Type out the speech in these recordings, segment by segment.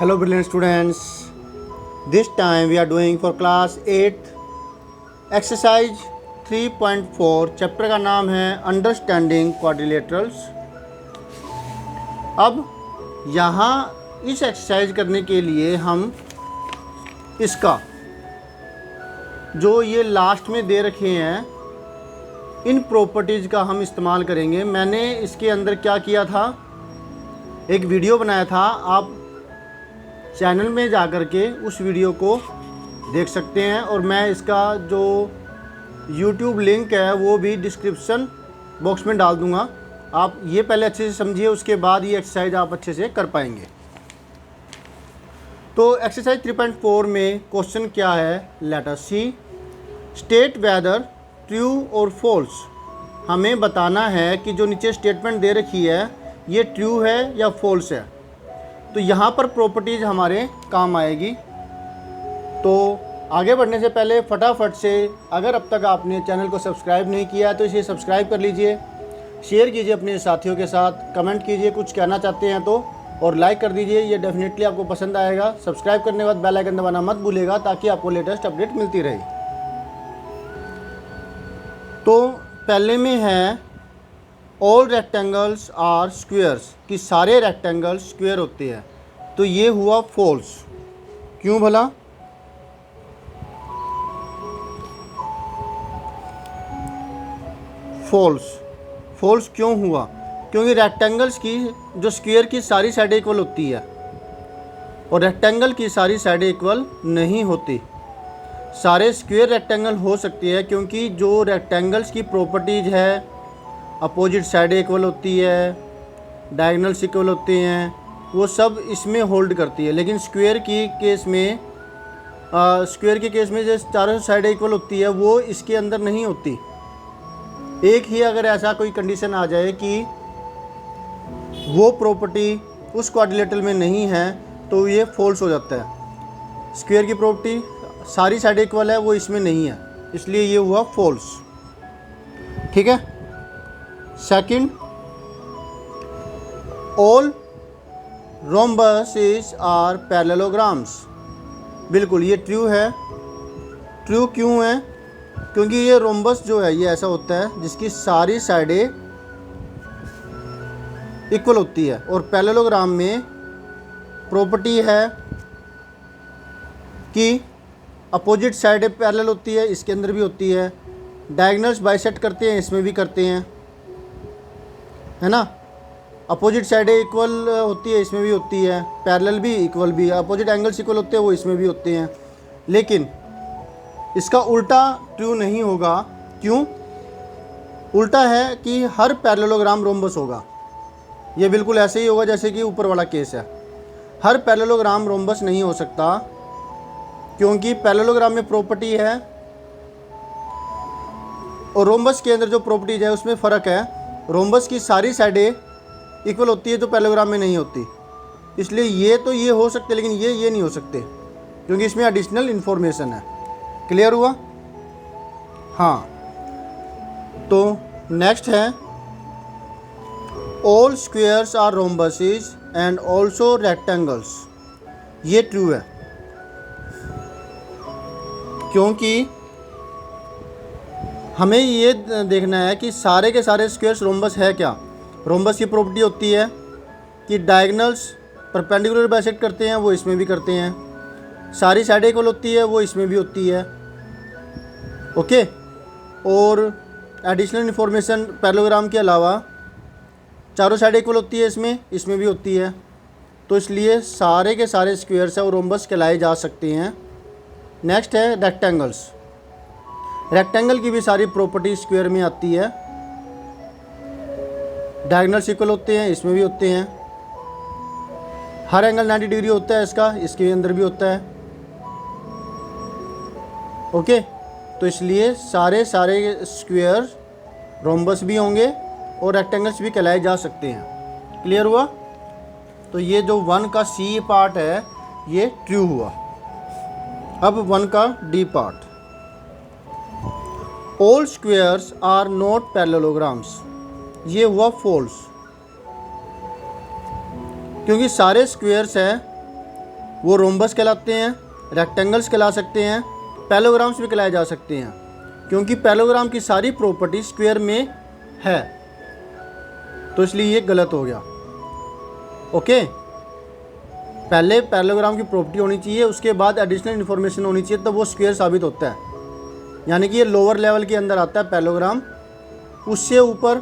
Hello brilliant students. This time we are doing for class 8 exercise 3.4 chapter का नाम है understanding quadrilaterals. अब यहाँ इस एक्सरसाइज करने के लिए हम इसका जो ये लास्ट में दे रखे हैं इन प्रॉपर्टीज़ का हम इस्तेमाल करेंगे। मैंने इसके अंदर क्या किया था, एक वीडियो बनाया था, आप चैनल में जा कर के उस वीडियो को देख सकते हैं और मैं इसका जो YouTube लिंक है वो भी डिस्क्रिप्शन बॉक्स में डाल दूंगा। आप ये पहले अच्छे से समझिए, उसके बाद ये एक्सरसाइज आप अच्छे से कर पाएंगे। तो एक्सरसाइज 3.4 में क्वेश्चन क्या है, लेट अस सी। स्टेट वेदर ट्रू और फॉल्स। हमें बताना है कि जो नीचे स्टेटमेंट दे रखी है ये ट्रू है या फॉल्स है। तो यहाँ पर प्रॉपर्टीज़ हमारे काम आएगी। तो आगे बढ़ने से पहले फटाफट से, अगर अब तक आपने चैनल को सब्सक्राइब नहीं किया है तो इसे सब्सक्राइब कर लीजिए, शेयर कीजिए अपने साथियों के साथ, कमेंट कीजिए कुछ कहना चाहते हैं तो, और लाइक कर दीजिए, ये डेफिनेटली आपको पसंद आएगा। सब्सक्राइब करने के बाद बेल आइकन दबाना मत भूलिएगा ताकि आपको लेटेस्ट अपडेट मिलती रहे। तो पहले में है ऑल रेक्टेंगल्स आर स्क्वेयर्स, कि सारे रेक्टेंगल स्क्वेयर होते हैं। तो ये हुआ फॉल्स। क्यों भला? फॉल्स क्यों हुआ? क्योंकि रेक्टेंगल्स की जो स्क्वेयर की सारी साइडें इक्वल होती है और रेक्टेंगल की सारी साइडें इक्वल नहीं होती। सारे स्क्वेयर रेक्टेंगल हो सकती है क्योंकि जो रेक्टेंगल्स की प्रॉपर्टीज है, अपोजिट साइडें इक्वल होती है, डायगोनल्स इक्वल होते हैं, वो सब इसमें होल्ड करती है। लेकिन स्क्वायर के केस में जो चारों साइडें इक्वल होती है वो इसके अंदर नहीं होती। एक ही अगर ऐसा कोई कंडीशन आ जाए कि वो प्रॉपर्टी उस क्वाड्रिलेटरल में नहीं है तो ये फॉल्स हो जाता है। स्क्वायर की प्रॉपर्टी सारी साइडें इक्वल है, वो इसमें नहीं है, इसलिए ये हुआ फॉल्स। ठीक है। Second, all rhombuses are parallelograms. बिल्कुल ये ट्रू है। ट्रू क्यों है? क्योंकि ये रोम्बस जो है ये ऐसा होता है जिसकी सारी साइडें इक्वल होती है, और पैरेललोग्राम में प्रॉपर्टी है कि अपोजिट साइडें पैरेलल होती है, इसके अंदर भी होती है। डायगोनल्स बाइसेक्ट करते हैं, इसमें भी करते हैं, है ना। अपोजिट साइडें इक्वल होती है, इसमें भी होती है। पैरेलल भी, इक्वल भी, अपोजिट एंगल्स इक्वल होते हैं, वो इसमें भी होते हैं। लेकिन इसका उल्टा ट्रू नहीं होगा। क्यों? उल्टा है कि हर पैरेललोग्राम रोम्बस होगा। ये बिल्कुल ऐसे ही होगा जैसे कि ऊपर वाला केस है। हर पैरेललोग्राम रोम्बस नहीं हो सकता क्योंकि पैरेललोग्राम में प्रॉपर्टी है और रोम्बस के अंदर जो प्रॉपर्टीज है उसमें फ़र्क है। रोम्बस की सारी साइडें इक्वल होती है तो पैरेललोग्राम में नहीं होती। इसलिए ये हो सकते लेकिन ये नहीं हो सकते क्योंकि इसमें एडिशनल इन्फॉर्मेशन है। क्लियर हुआ? हाँ। तो नेक्स्ट है all squares are rhombuses and also rectangles. ये ट्रू है क्योंकि हमें ये देखना है कि सारे के सारे स्क्वेयर्स रोम्बस है क्या। रोम्बस की प्रॉपर्टी होती है कि डायगोनल्स परपेंडिकुलर बाइसेक्ट करते हैं, वो इसमें भी करते हैं। सारी साइडें इक्वल होती है, वो इसमें भी होती है। ओके। और एडिशनल इन्फॉर्मेशन, पैरेललोग्राम के अलावा चारों साइडें इक्वल होती है, इसमें भी होती है। तो इसलिए सारे के सारे स्क्वेयर्स है वो रोम्बस कहलाए जा सकते हैं। नेक्स्ट है रेक्टेंगल्स। रेक्टेंगल की भी सारी प्रॉपर्टी स्क्वायर में आती है। डायगोनल्स इक्वल होते हैं, इसमें भी होते हैं। हर एंगल 90 डिग्री होता है इसका, इसके अंदर भी होता है। ओके। तो इसलिए सारे स्क्वायर रोम्बस भी होंगे और रेक्टेंगल्स भी कहलाए जा सकते हैं। क्लियर हुआ? तो ये जो 1 का सी पार्ट है ये ट्रू हुआ। अब 1 का D part, all squares are not parallelograms. ये हुआ फॉल्स। क्योंकि सारे स्क्वेयर्स हैं वो रोम्बस कहलाते हैं, रेक्टेंगल्स कहला सकते हैं, पैरेललोग्राम्स भी कहलाए जा सकते हैं, क्योंकि पैरेललोग्राम की सारी प्रॉपर्टी स्क्वायर में है, तो इसलिए ये गलत हो गया। ओके, पहले पैरेललोग्राम की प्रॉपर्टी होनी चाहिए, उसके बाद एडिशनल इन्फॉर्मेशन होनी चाहिए, तब वो स्क्वायर साबित होता है। यानी कि ये लोअर लेवल के अंदर आता है पैरेललोग्राम। उससे ऊपर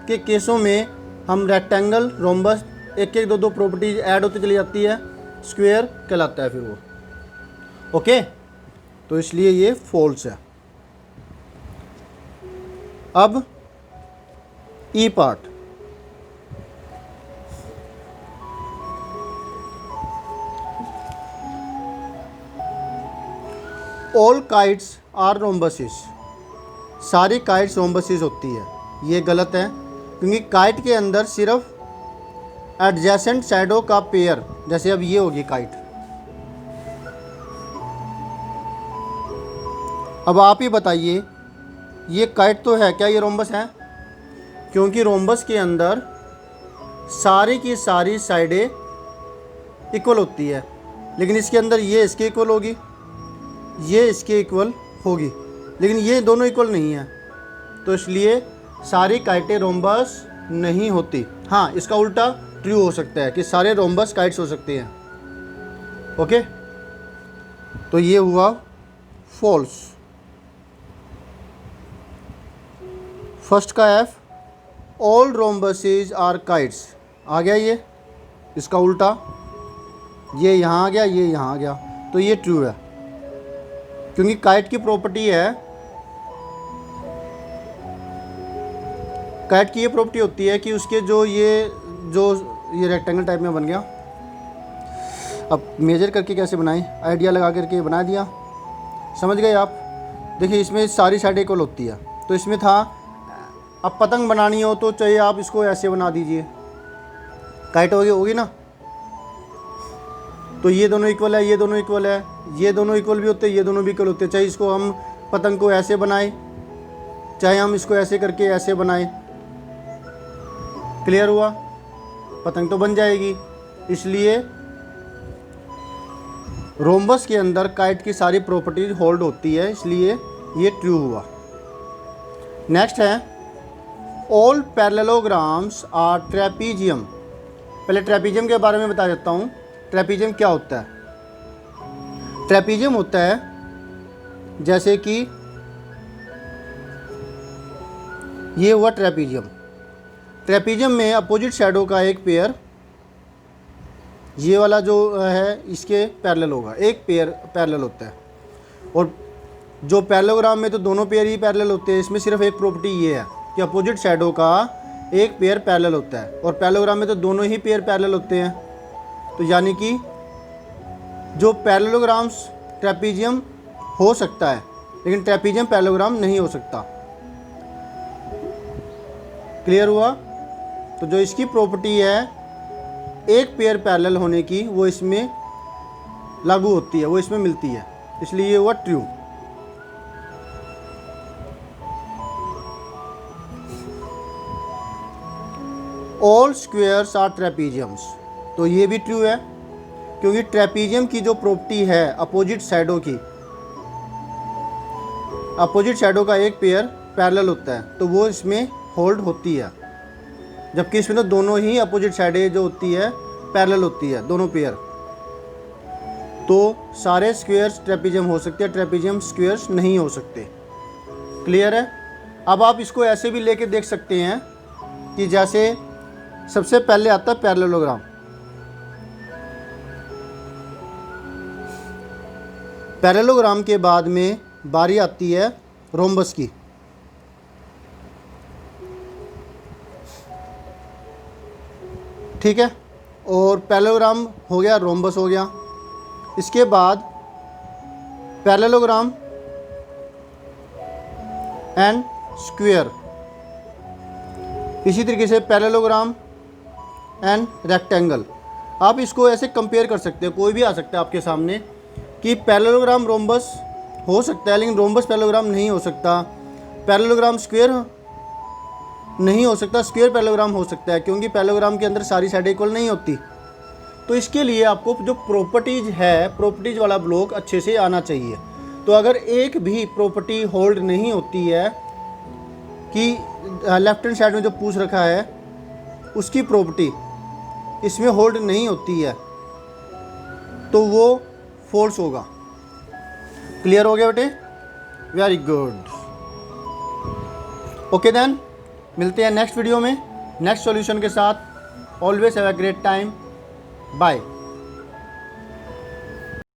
के केसों में हम रेक्टेंगल, रोम्बस, एक एक दो दो प्रॉपर्टीज ऐड होती चली जाती है, स्क्वायर कहलाता है फिर वो। ओके, तो इसलिए ये फॉल्स है। अब ई पार्ट, ऑल काइट्स आर रोम्बसिस, सारी काइट्स रोम्बसिस होती है, ये गलत है, क्योंकि काइट के अंदर सिर्फ एडजेसेंट साइडों का पेयर, जैसे अब ये होगी काइट। अब आप ही बताइए, ये काइट तो है, क्या ये रोम्बस है? क्योंकि रोम्बस के अंदर सारी की सारी साइडें इक्वल होती है, लेकिन इसके अंदर ये इसके इक्वल होगी, ये इसके इक्वल होगी, लेकिन ये दोनों इक्वल नहीं है, तो इसलिए सारी काइटें रोम्बस नहीं होती। हाँ, इसका उल्टा ट्रू हो सकता है कि सारे रोम्बस काइट्स हो सकते हैं। ओके, तो ये हुआ फॉल्स। फर्स्ट का एफ, ऑल रोम्बसेज आर काइट्स आ गया, ये इसका उल्टा, ये यहाँ आ गया, ये यहाँ आ गया, तो ये ट्रू है, क्योंकि काइट की प्रॉपर्टी है, काइट की ये प्रॉपर्टी होती है कि उसके जो ये रेक्टेंगल टाइप में बन गया। अब मेजर करके कैसे बनाएं, आइडिया लगा करके बना दिया, समझ गए आप? देखिए, इसमें सारी साइड इक्वल होती है, तो इसमें था, अब पतंग बनानी हो तो चाहिए आप इसको ऐसे बना दीजिए, काइट होगी ना, तो ये दोनों इक्वल है, ये दोनों इक्वल है, ये दोनों इक्वल भी होते हैं, ये दोनों भी इक्वल होते हैं, चाहे इसको हम पतंग को ऐसे बनाएं, चाहे हम इसको ऐसे करके ऐसे बनाएं। क्लियर हुआ? पतंग तो बन जाएगी। इसलिए रोम्बस के अंदर काइट की सारी प्रॉपर्टीज होल्ड होती है, इसलिए ये ट्रू हुआ। नेक्स्ट है, ऑल पैरेललोग्राम्स आर ट्रेपीजियम। पहले ट्रेपीजियम के बारे में बता देता हूँ। ट्रेपीजियम क्या होता है? ट्रेपीजियम होता है जैसे कि ये हुआ ट्रेपीजियम। ट्रेपीजियम में अपोजिट शैडो का एक पेयर, ये वाला जो है इसके पैरेलल होगा, एक पेयर पैरेलल होता है, और जो पैरेललोग्राम में तो दोनों पेयर ही पैरेलल होते हैं, इसमें सिर्फ एक प्रॉपर्टी ये है कि अपोजिट शैडो का एक पेयर पैरेलल होता है, और पैरेललोग्राम में तो दोनों ही पेयर पैरेलल होते हैं। तो यानी कि जो पैरेललोग्राम्स ट्रेपीजियम हो सकता है, लेकिन ट्रेपीजियम पैरेललोग्राम नहीं हो सकता। क्लियर हुआ? तो जो इसकी प्रॉपर्टी है एक पेयर पैरेलल होने की, वो इसमें लागू होती है, वो इसमें मिलती है, इसलिए ये हुआ ट्रू। ऑल स्क्वेयर्स आर ट्रेपीजियम्स, तो ये भी ट्रू है, क्योंकि ट्रेपीजियम की जो प्रॉपर्टी है अपोजिट साइडों की, अपोजिट साइडों का एक पेयर पैरेलल होता है, तो वो इसमें होल्ड होती है, जबकि इसमें तो दोनों ही अपोजिट साइडें जो होती है पैरेलल होती है, दोनों पेयर। तो सारे स्क्वेयर्स ट्रेपीजियम हो सकते हैं, ट्रेपीजियम स्क्वेयर्स नहीं हो सकते। क्लियर है? अब आप इसको ऐसे भी लेके देख सकते हैं कि जैसे सबसे पहले आता है पैरेललोग्राम, पैरेललोग्राम के बाद में बारी आती है रोम्बस की। ठीक है, और पैरेललोग्राम हो गया, रोम्बस हो गया, इसके बाद पैरेललोग्राम एंड स्क्वायर, इसी तरीके से पैरेललोग्राम एंड रेक्टेंगल। आप इसको ऐसे कंपेयर कर सकते हैं, कोई भी आ सकता है आपके सामने कि पैरेललोग्राम रोम्बस हो सकता है, लेकिन रोम्बस पैरेललोग्राम नहीं हो सकता, पैरेललोग्राम स्क्वायर नहीं हो सकता, स्क्वायर पैरेललोग्राम हो सकता है, क्योंकि पैरेललोग्राम के अंदर सारी साइडें इक्वल नहीं होती, तो इसके लिए आपको जो प्रॉपर्टीज़ है, प्रॉपर्टीज़ वाला ब्लॉक अच्छे से आना चाहिए। तो अगर एक भी प्रॉपर्टी होल्ड नहीं होती है कि लेफ्ट हैंड साइड में जो पूछ रखा है उसकी प्रॉपर्टी इसमें होल्ड नहीं होती है तो वो फॉल्स होगा। क्लियर हो गया बेटे? Very good. ओके देन, मिलते हैं नेक्स्ट वीडियो में नेक्स्ट सॉल्यूशन के साथ। Always have a great time. Bye.